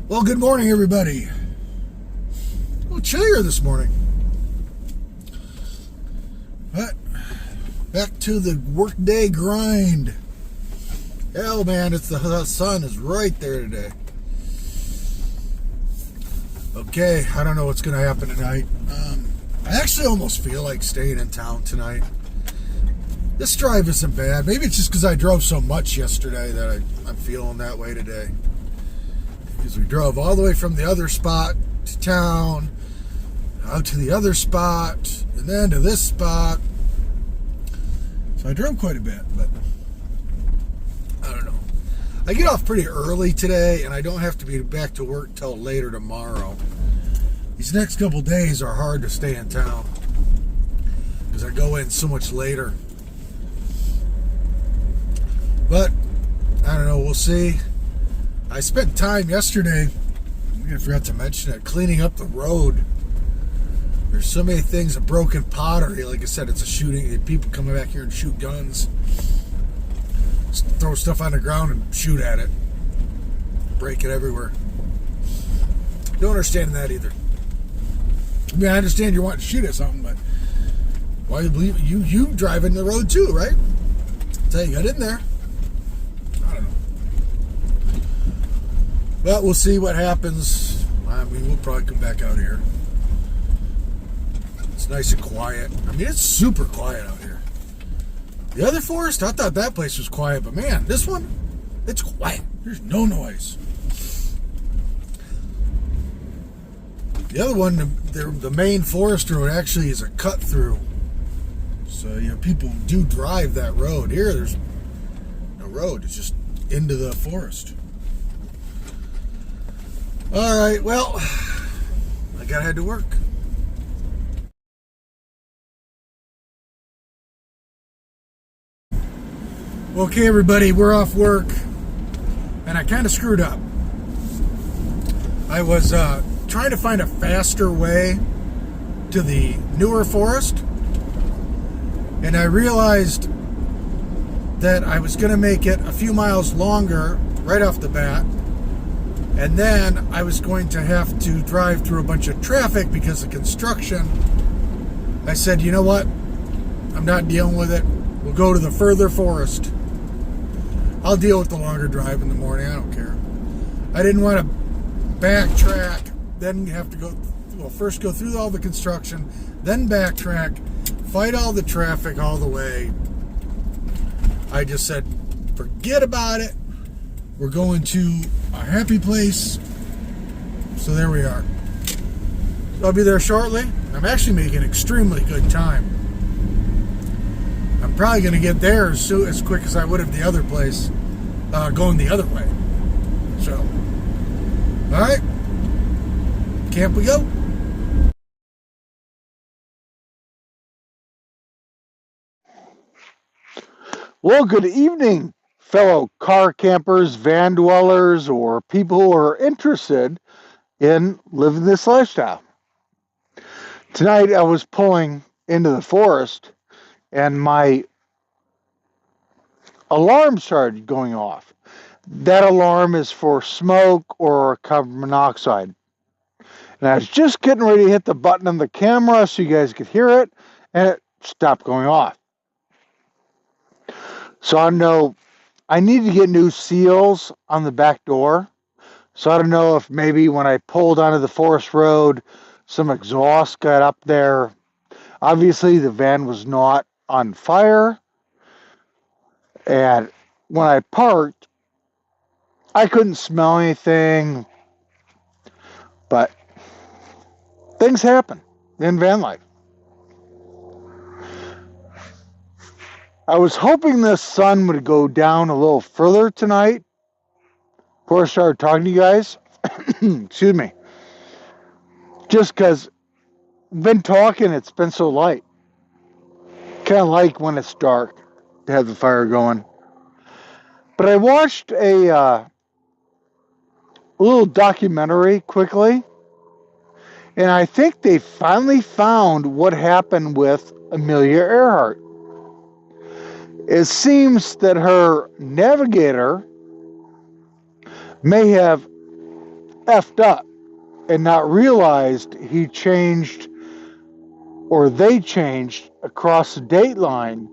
Well, good morning, everybody. A little chillier this morning. But back to the workday grind. Hell, man, the sun is right there today. Okay, I don't know what's going to happen tonight. I actually almost feel like staying in town tonight. This drive isn't bad. Maybe it's just because I drove so much yesterday that I'm feeling that way today. Because we drove all the way from the other spot to town, out to the other spot, and then to this spot. So I drove quite a bit, but I don't know. I get off pretty early today, and I don't have to be back to work till later tomorrow. These next couple days are hard to stay in town because I go in so much later. But I don't know, we'll see. I spent time yesterday, I forgot to mention it, cleaning up the road. There's so many things, a broken pottery. Like I said, it's a shooting. People come back here and shoot guns. Just throw stuff on the ground and shoot at it. Break it everywhere. Don't understand that either. I mean, I understand you want to shoot at something, but why do you believe you drive in the road too, right? That's how you got in there. I don't know. But we'll see what happens. I mean, we'll probably come back out here. It's nice and quiet. I mean, it's super quiet out here. The other forest, I thought that place was quiet, but man, this one, it's quiet. There's no noise. The other one, the main forest road actually is a cut through. So, you know, people do drive that road. Here, there's no road. It's just into the forest. All right, well, I gotta head to work. Okay, everybody, we're off work, and I kind of screwed up. I was trying to find a faster way to the newer forest, and I realized that I was going to make it a few miles longer right off the bat, and then I was going to have to drive through a bunch of traffic because of construction. I said, you know what? I'm not dealing with it. We'll go to the further forest. I'll deal with the longer drive in the morning. I don't care. I didn't want to backtrack, then have to first go through all the construction, then backtrack, fight all the traffic all the way. I just said, forget about it. We're going to a happy place. So there we are. I'll be there shortly. I'm actually making extremely good time. I'm probably going to get there as quick as I would have the other place, going the other way. So, all right, camp we go. Well, good evening, fellow car campers, van dwellers, or people who are interested in living this lifestyle. Tonight I was pulling into the forest and my alarm started going off. That alarm is for smoke or carbon monoxide. And I was just getting ready to hit the button on the camera so you guys could hear it, and it stopped going off. So I know I need to get new seals on the back door. So I don't know if maybe when I pulled onto the forest road, some exhaust got up there. Obviously, the van was not on fire. And when I parked, I couldn't smell anything. But things happen in van life. I was hoping the sun would go down a little further tonight before I started talking to you guys. Excuse me. Just because I've been talking, it's been so light. Kind of like when it's dark to have the fire going. But I watched a little documentary quickly, and I think they finally found what happened with Amelia Earhart. It seems that her navigator may have effed up and not realized he changed, or they changed across the date line.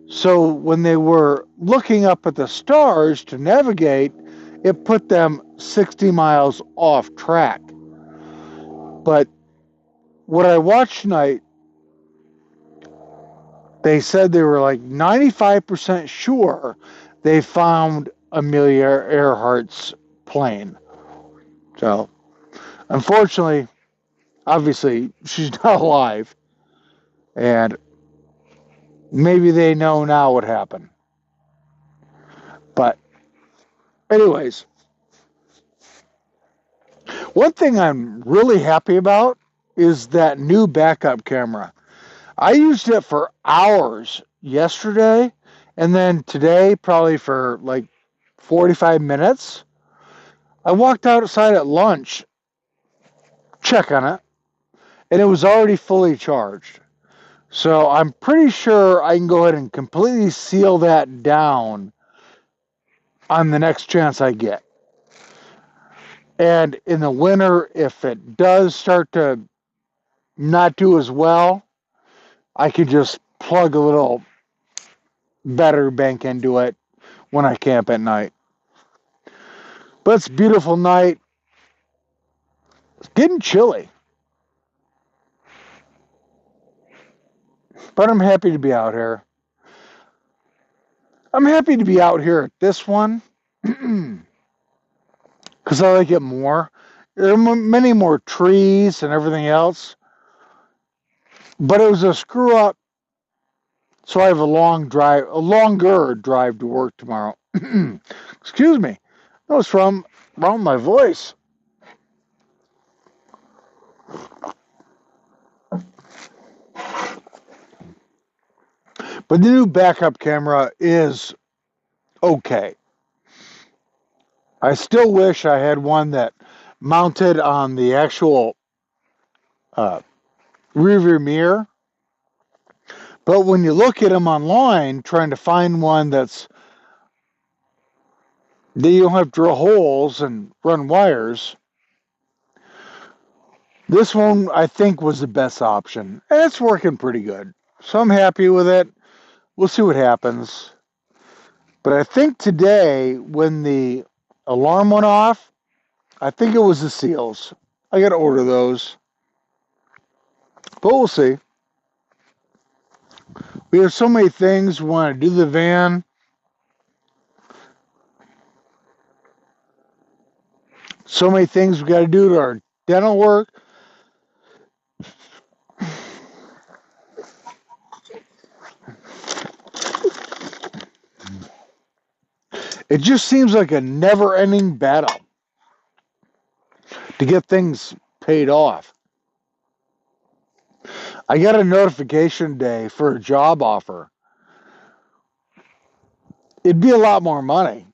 So when they were looking up at the stars to navigate, it put them 60 miles off track. But what I watched tonight, they said they were like 95% sure they found Amelia Earhart's plane. So, unfortunately, obviously, she's not alive. And maybe they know now what happened. But, anyways, one thing I'm really happy about is that new backup camera. I used it for hours yesterday, and then today, probably for like 45 minutes. I walked outside at lunch, check on it, and it was already fully charged. So I'm pretty sure I can go ahead and completely seal that down on the next chance I get. And in the winter, if it does start to not do as well, I could just plug a little battery bank into it when I camp at night. But it's a beautiful night. It's getting chilly. But I'm happy to be out here. I'm happy to be out here at this one because I like it more. There are many more trees and everything else. But it was a screw up, so I have a longer drive to work tomorrow. Excuse me. That was wrong with my voice. But the new backup camera is okay. I still wish I had one that mounted on the actual rearview mirror. But when you look at them online, trying to find one that you don't have to drill holes and run wires, this one I think was the best option. And it's working pretty good. So I'm happy with it. We'll see what happens. But I think today, when the alarm went off, I think it was the seals. I got to order those. But we'll see. We have so many things. We want to do the van. So many things we got to do to our dental work. It just seems like a never-ending battle to get things paid off. I got a notification today for a job offer. It'd be a lot more money,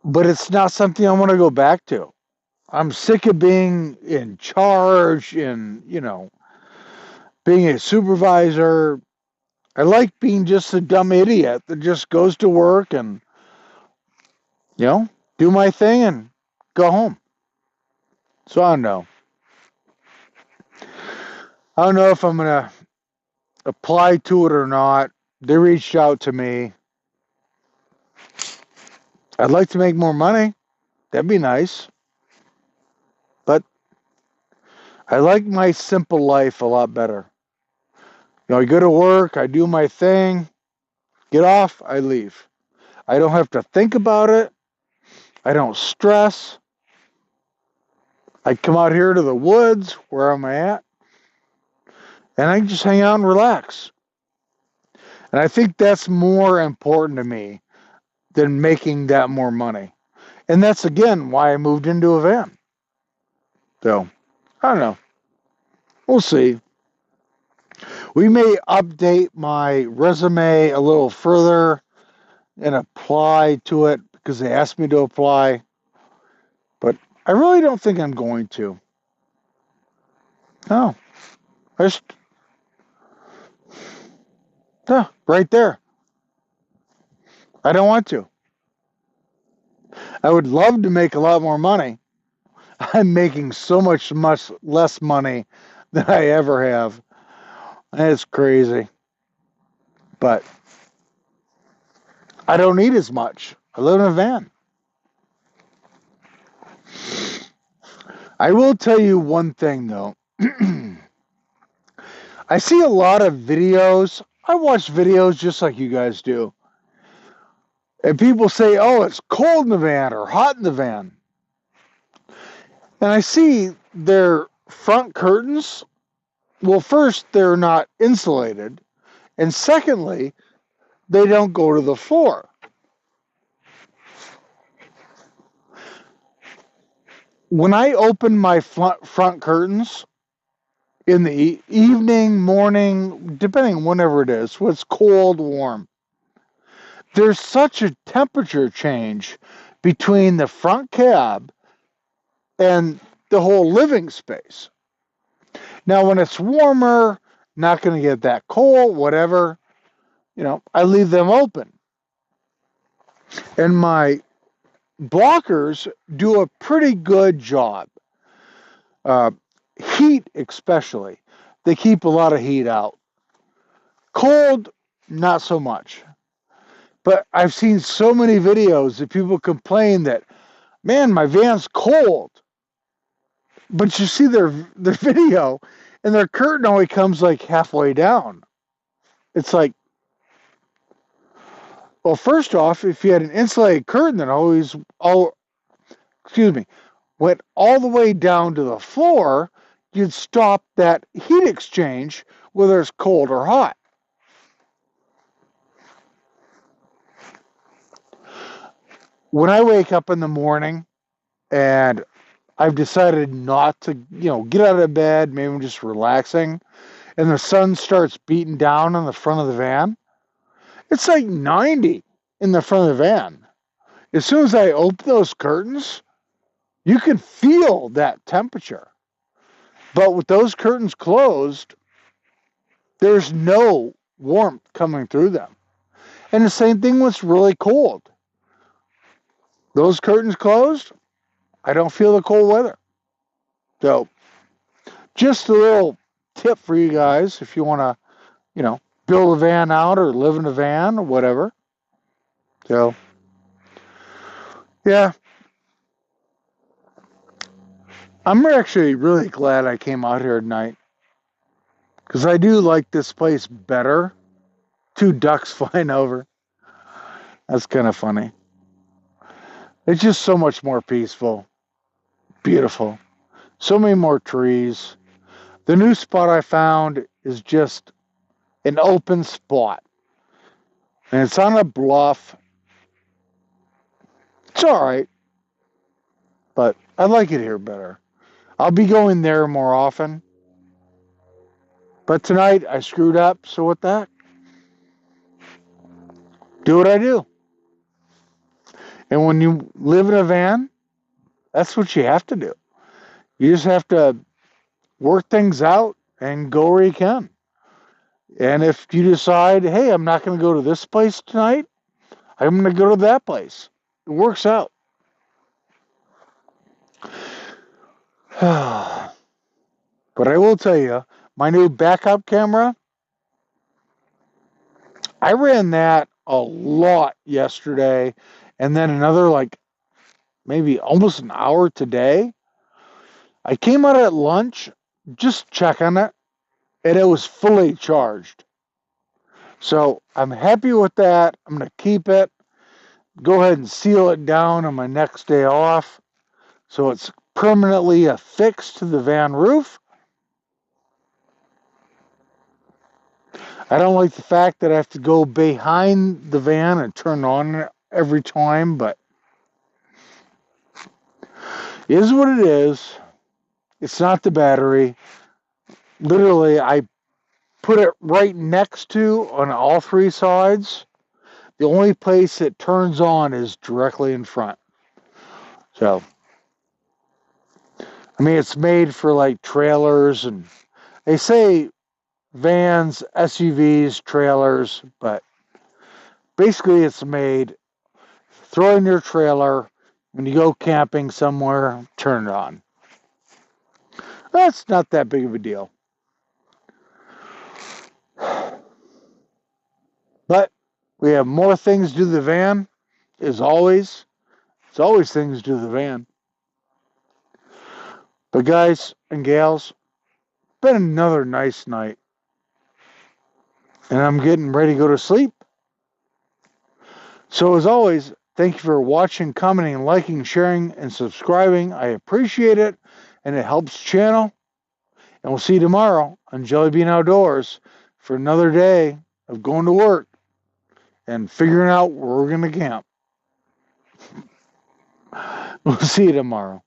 but it's not something I want to go back to. I'm sick of being in charge and, being a supervisor. I like being just a dumb idiot that just goes to work and, do my thing and go home. So I don't know. I don't know if I'm going to apply to it or not. They reached out to me. I'd like to make more money. That'd be nice. But I like my simple life a lot better. I go to work, I do my thing, get off, I leave. I don't have to think about it. I don't stress. I come out here to the woods where I'm at, and I can just hang out and relax. And I think that's more important to me than making that more money. And that's, again, why I moved into a van. So, I don't know. We'll see. We may update my resume a little further and apply to it because they asked me to apply. But I really don't think I'm going to. No. Right there. I don't want to. I would love to make a lot more money, I'm making so much less money than I ever have. It's crazy. But I don't need as much. I live in a van. I will tell you one thing though. I see a lot of videos. I watch videos just like you guys do. And people say, oh, it's cold in the van or hot in the van. And I see their front curtains. Well, first, they're not insulated. And secondly, they don't go to the floor. When I open my front curtains in the evening, morning, depending on whenever it is, when it's cold, warm, there's such a temperature change between the front cab and the whole living space. Now, when it's warmer, not going to get that cold, whatever, I leave them open. And my blockers do a pretty good job. Heat, especially. They keep a lot of heat out. Cold, not so much. But I've seen so many videos that people complain that, man, my van's cold. But you see their video, and their curtain only comes like halfway down. It's like, well, first off, if you had an insulated curtain that went all the way down to the floor, you'd stop that heat exchange, whether it's cold or hot. When I wake up in the morning and I've decided not to, get out of bed, maybe I'm just relaxing, and the sun starts beating down on the front of the van, it's like 90 in the front of the van. As soon as I open those curtains, you can feel that temperature. But with those curtains closed, there's no warmth coming through them. And the same thing when it's really cold. Those curtains closed, I don't feel the cold weather. So, just a little tip for you guys if you want to, build a van out or live in a van or whatever. So, yeah. I'm actually really glad I came out here tonight because I do like this place better. 2 ducks flying over. That's kind of funny. It's just so much more peaceful. Beautiful. So many more trees. The new spot I found is just an open spot. And it's on a bluff. It's alright. But I like it here better. I'll be going there more often. But tonight I screwed up, so what the heck? Do what I do. And when you live in a van, that's what you have to do. You just have to work things out and go where you can. And if you decide, hey, I'm not going to go to this place tonight, I'm going to go to that place. It works out. But I will tell you, my new backup camera, I ran that a lot yesterday, and then another maybe almost an hour today. I came out at lunch, just checking it, and it was fully charged. So I'm happy with that. I'm going to keep it, go ahead and seal it down on my next day off so it's permanently affixed to the van roof. I don't like the fact that I have to go behind the van and turn on every time, but it is what it is. It's not the battery. Literally, I put it right next to on all 3 sides. The only place it turns on is directly in front. So, I mean, it's made for trailers, and they say vans, SUVs, trailers, but basically it's throw in your trailer, when you go camping somewhere, turn it on. That's not that big of a deal. But we have more things to do to the van, as always. It's always things to do to the van. But guys and gals, been another nice night. And I'm getting ready to go to sleep. So as always, thank you for watching, commenting, liking, sharing, and subscribing. I appreciate it, and it helps the channel. And we'll see you tomorrow on Jellybean Outdoors for another day of going to work and figuring out where we're going to camp. We'll see you tomorrow.